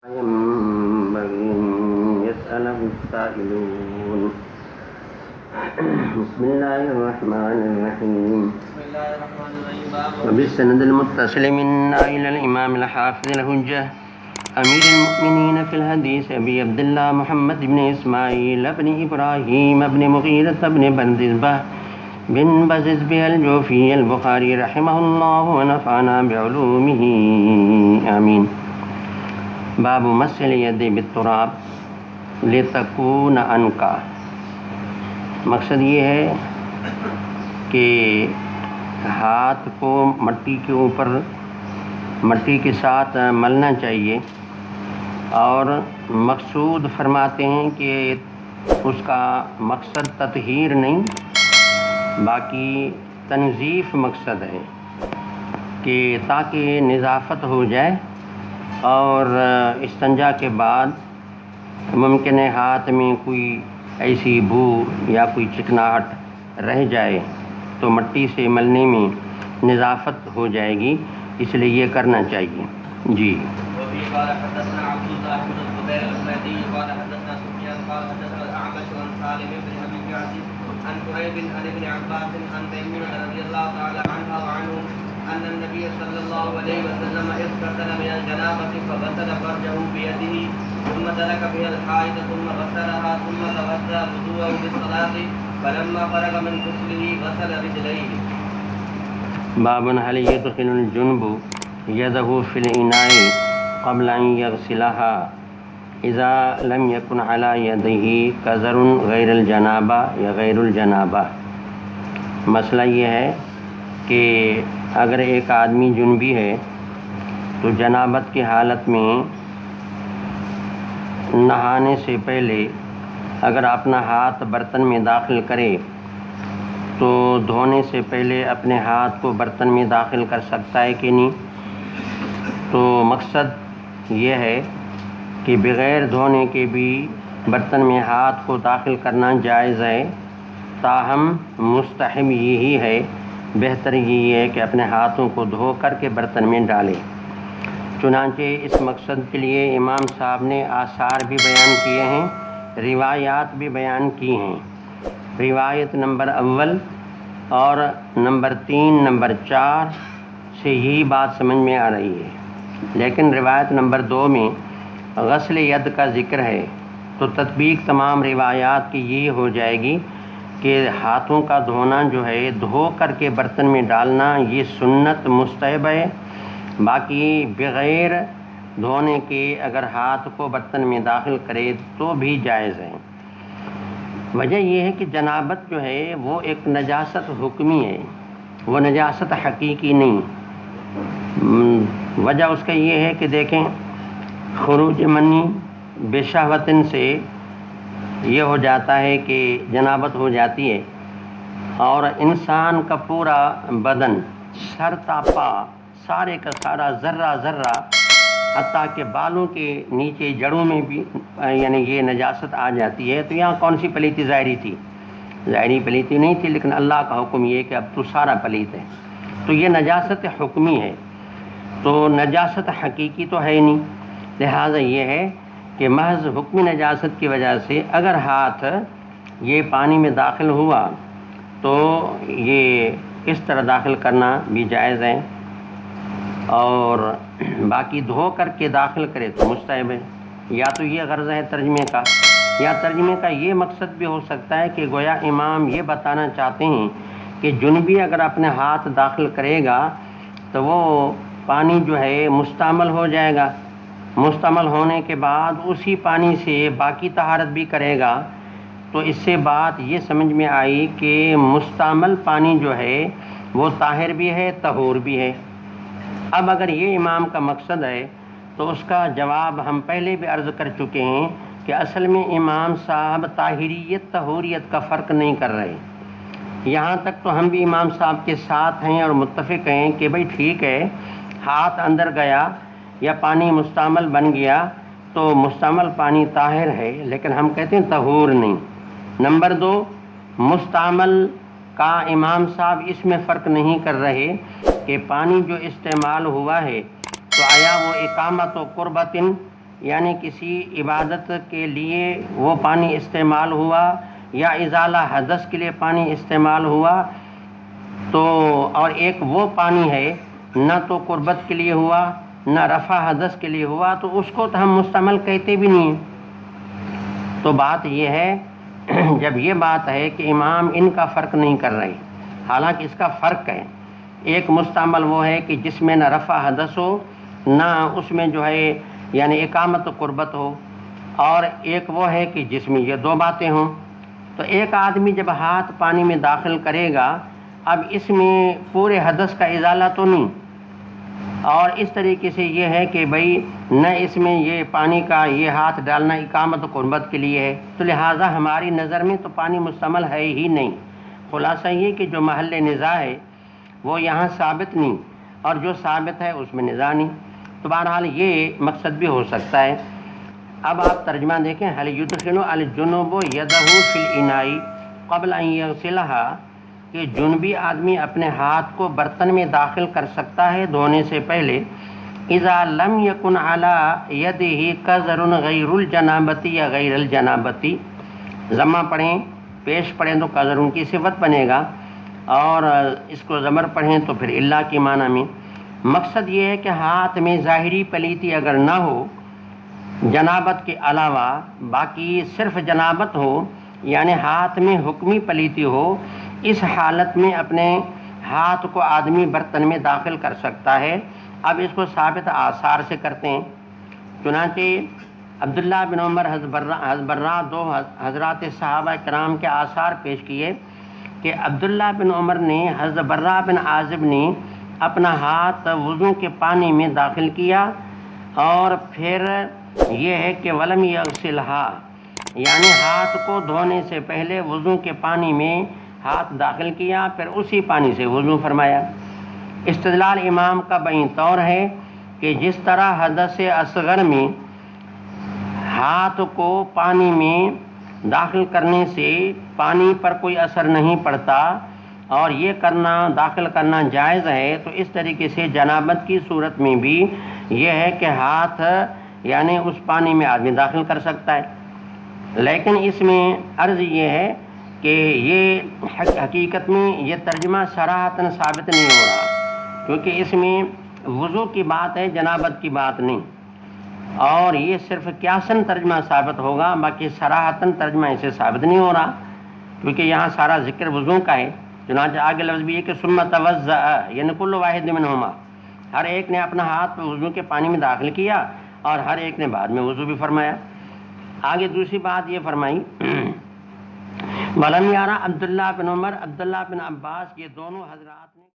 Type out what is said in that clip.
ينبغي أن يسأله السائلون. بسم الله الرحمن الرحيم. وبالسند المتصل منا إلى الإمام الحافظ الحجة أمير المؤمنين في الحديث أبي عبد الله محمد بن إسماعيل بن إبراهيم بن مغيرة بن بردزبة بن بززبة الجوفي البخاري رحمه الله ونفعنا بعلومه آمين. باب مسح الید بالتراب لتکون عنقا. مقصد یہ ہے کہ ہاتھ کو مٹی کے اوپر مٹی کے ساتھ ملنا چاہیے، اور مقصود فرماتے ہیں کہ اس کا مقصد تطہیر نہیں، باقی تنظیف مقصد ہے، کہ تاکہ نظافت ہو جائے، اور استنجا کے بعد ممکن ہے ہاتھ میں کوئی ایسی بو یا کوئی چکناہٹ رہ جائے تو مٹی سے ملنے میں نظافت ہو جائے گی، اس لیے یہ کرنا چاہیے. جی. قال حدثنا عبد الله بن الزبير الحميدي قال حدثنا سفيان قال حدثنا الأعمش عن سالم بن أبي الجعد عن كريب عن ابن عباس عن ميمونة رضي الله تعالى عنها وعنهم أن النبي صلى الله عليه وسلم اغتسل من الجنابة فغسل فرجه بيده ثم ترك بها الحائض ثم غسلها ثم توضأ وضوءه للصلاة فلما فرغ من غسله غسل رجليه. باب هل يدخل الجنب يده في الإناء قبل أن يغسلها إذا لم يكن على يده قذر غیر الجنابہ یا غیر الجنابہ. مسئلہ یہ ہے کہ اگر ایک آدمی جنبی ہے تو جنابت کی حالت میں نہانے سے پہلے اگر اپنا ہاتھ برتن میں داخل کرے تو دھونے سے پہلے اپنے ہاتھ کو برتن میں داخل کر سکتا ہے کہ نہیں؟ تو مقصد یہ ہے کہ بغیر دھونے کے بھی برتن میں ہاتھ کو داخل کرنا جائز ہے، تاہم مستحب یہی ہے، بہتر یہی ہے کہ اپنے ہاتھوں کو دھو کر کے برتن میں ڈالے. چنانچہ اس مقصد کے لیے امام صاحب نے آثار بھی بیان کیے ہیں، روایات بھی بیان کی ہیں. روایت نمبر اول اور نمبر 3 نمبر 4 سے یہی بات سمجھ میں آ رہی ہے، لیکن روایت نمبر 2 میں غسل ید کا ذکر ہے، تو تطبیق تمام روایات کی یہ ہو جائے گی کہ ہاتھوں کا دھونا جو ہے دھو کر کے برتن میں ڈالنا یہ سنت مستحب ہے، باقی بغیر دھونے کے اگر ہاتھ کو برتن میں داخل کرے تو بھی جائز ہے. وجہ یہ ہے کہ جنابت جو ہے وہ ایک نجاست حکمی ہے، وہ نجاست حقیقی نہیں. وجہ اس کا یہ ہے کہ دیکھیں، خروج منی بشہوتن سے یہ ہو جاتا ہے کہ جنابت ہو جاتی ہے، اور انسان کا پورا بدن سر تا پا سارے کا سارا ذرہ ذرہ حتیٰ کہ بالوں کے نیچے جڑوں میں بھی یعنی یہ نجاست آ جاتی ہے. تو یہاں کون سی پلیتی ظاہری تھی؟ ظاہری پلیتی نہیں تھی، لیکن اللہ کا حکم یہ کہ اب تو سارا پلیت ہے، تو یہ نجاست حکمی ہے، تو نجاست حقیقی تو ہے نہیں. لہٰذا یہ ہے کہ محض حکمی نجاست کی وجہ سے اگر ہاتھ یہ پانی میں داخل ہوا تو یہ اس طرح داخل کرنا بھی جائز ہے، اور باقی دھو کر کے داخل کرے تو مستحب ہے. یا تو یہ غرض ہے ترجمے کا، یا ترجمے کا یہ مقصد بھی ہو سکتا ہے کہ گویا امام یہ بتانا چاہتے ہیں کہ جنبی اگر اپنے ہاتھ داخل کرے گا تو وہ پانی جو ہے مستعمل ہو جائے گا، مستعمل ہونے کے بعد اسی پانی سے باقی طہارت بھی کرے گا. تو اس سے بات یہ سمجھ میں آئی کہ مستعمل پانی جو ہے وہ طاہر بھی ہے، طہور بھی ہے. اب اگر یہ امام کا مقصد ہے تو اس کا جواب ہم پہلے بھی عرض کر چکے ہیں کہ اصل میں امام صاحب طاہریت طہوریت کا فرق نہیں کر رہے. یہاں تک تو ہم بھی امام صاحب کے ساتھ ہیں اور متفق ہیں کہ بھئی ٹھیک ہے، ہاتھ اندر گیا یا پانی مستعمل بن گیا تو مستعمل پانی طاہر ہے، لیکن ہم کہتے ہیں طہور نہیں. نمبر 2، مستعمل کا امام صاحب اس میں فرق نہیں کر رہے کہ پانی جو استعمال ہوا ہے تو آیا وہ اقامت و قربتن یعنی کسی عبادت کے لیے وہ پانی استعمال ہوا یا ازالہ حدث کے لیے پانی استعمال ہوا تو، اور ایک وہ پانی ہے نہ تو قربت کے لیے ہوا نہ رفع حدث کے لیے ہوا، تو اس کو تو ہم مستعمل کہتے بھی نہیں ہیں۔ تو بات یہ ہے جب یہ بات ہے کہ امام ان کا فرق نہیں کر رہے، حالانکہ اس کا فرق ہے، ایک مستعمل وہ ہے کہ جس میں نہ رفع حدث ہو نہ اس میں جو ہے یعنی اقامت و قربت ہو، اور ایک وہ ہے کہ جس میں یہ دو باتیں ہوں۔ تو ایک آدمی جب ہاتھ پانی میں داخل کرے گا، اب اس میں پورے حدث کا ازالہ تو نہیں، اور اس طریقے سے یہ ہے کہ بھئی نہ اس میں یہ پانی کا یہ ہاتھ ڈالنا اقامت و قربت کے لیے ہے، تو لہٰذا ہماری نظر میں تو پانی مستعمل ہے ہی نہیں۔ خلاصہ یہ کہ جو محل نزاع ہے وہ یہاں ثابت نہیں، اور جو ثابت ہے اس میں نزاع نہیں۔ تو بہرحال یہ مقصد بھی ہو سکتا ہے۔ اب آپ ترجمہ دیکھیں، هل يدخل الجنوب يده في الاناء قبل ان يغسلها، کہ جنبی آدمی اپنے ہاتھ کو برتن میں داخل کر سکتا ہے دھونے سے پہلے، اذا لم يكن على يده قذر غیر الجنابتی یا غیر الجنابتی، ضمہ پڑھیں پیش پڑھیں تو قذر ان کی صفت بنے گا، اور اس کو ضمر پڑھیں تو پھر اللہ کی معنی میں۔ مقصد یہ ہے کہ ہاتھ میں ظاہری پلیتی اگر نہ ہو جنابت کے علاوہ، باقی صرف جنابت ہو یعنی ہاتھ میں حکمی پلیتی ہو، اس حالت میں اپنے ہاتھ کو آدمی برتن میں داخل کر سکتا ہے۔ اب اس کو ثابت آثار سے کرتے ہیں۔ چنانچہ عبداللہ بن عمر حضبرہ دو حضرات صحابہ کرام کے آثار پیش کیے کہ عبداللہ بن عمر نے حضرت برہ بن عازب نے اپنا ہاتھ وضو کے پانی میں داخل کیا، اور پھر یہ ہے کہ ولم یغسلھا، یعنی ہاتھ کو دھونے سے پہلے وضو کے پانی میں ہاتھ داخل کیا، پھر اسی پانی سے وضو فرمایا۔ استدلال امام کا بین طور ہے کہ جس طرح حدث اصغر میں ہاتھ کو پانی میں داخل کرنے سے پانی پر کوئی اثر نہیں پڑتا اور یہ داخل کرنا جائز ہے، تو اس طریقے سے جنابت کی صورت میں بھی یہ ہے کہ ہاتھ یعنی اس پانی میں آدمی داخل کر سکتا ہے۔ لیکن اس میں عرض یہ ہے کہ یہ حقیقت میں یہ ترجمہ صراحتاً ثابت نہیں ہو رہا، کیونکہ اس میں وضو کی بات ہے، جنابت کی بات نہیں، اور یہ صرف قیاساً ترجمہ ثابت ہوگا، باقی صراحتاً ترجمہ اسے ثابت نہیں ہو رہا، کیونکہ یہاں سارا ذکر وضو کا ہے۔ چنانچہ آگے لفظ بھی ہے کہ ثم توضأ، یعنی کل واحد منہما، ہر ایک نے اپنا ہاتھ وضو کے پانی میں داخل کیا اور ہر ایک نے بعد میں وضو بھی فرمایا۔ آگے دوسری بات یہ فرمائی ولم یارا عبداللہ بن عمر، عبداللہ بن عباس، یہ دونوں حضرات نے